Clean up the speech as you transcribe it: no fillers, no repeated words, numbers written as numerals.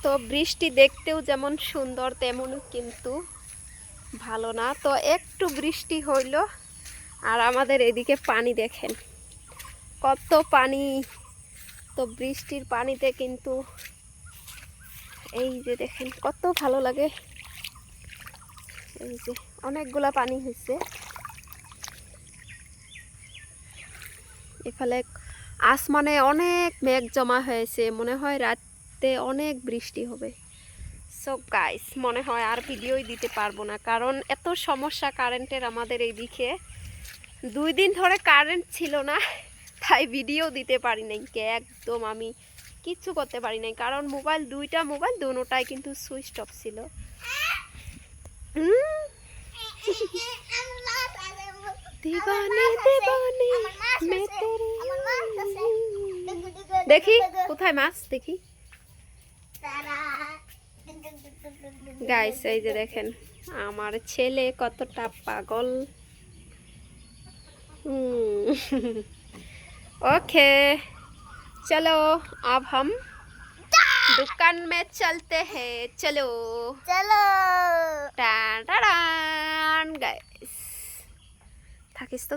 তো বৃষ্টি দেখতেও যেমন সুন্দর তেমন কিন্তু ভালো না। তো একটু বৃষ্টি হইল আর আমাদের এদিকে পানি দেখেন কত পানি। তো বৃষ্টির পানিতে কিন্তু এই যে দেখেন কত ভালো লাগে। এই যে অনেকগুলা পানি হয়েছে। এফালে আসমানে অনেক মেঘ জমা হয়েছে, মনে হয় রাতে অনেক বৃষ্টি হবে। সো গাইস মনে হয় আর ভিডিওই দিতে পারবো না, কারণ এত সমস্যা কারেন্টের আমাদের এইদিকে। 2 দিন ধরে কারেন্ট ছিল না, তাই ভিডিও দিতে পারি নাই। একদম আমি কিচ্ছু করতে পারি নাই, কারণ দুইটা মোবাইল দুটোটাই কিন্তু সুইচ অফ ছিল। দেখি কোথায় মাছ, দেখি গাইস। এই যে দেখেন আমার ছেলে কতটা পাগল। ओके चलो अब हम दुकान में चलते हैं, चलो চলো टान टान गाइस থাকিস তো।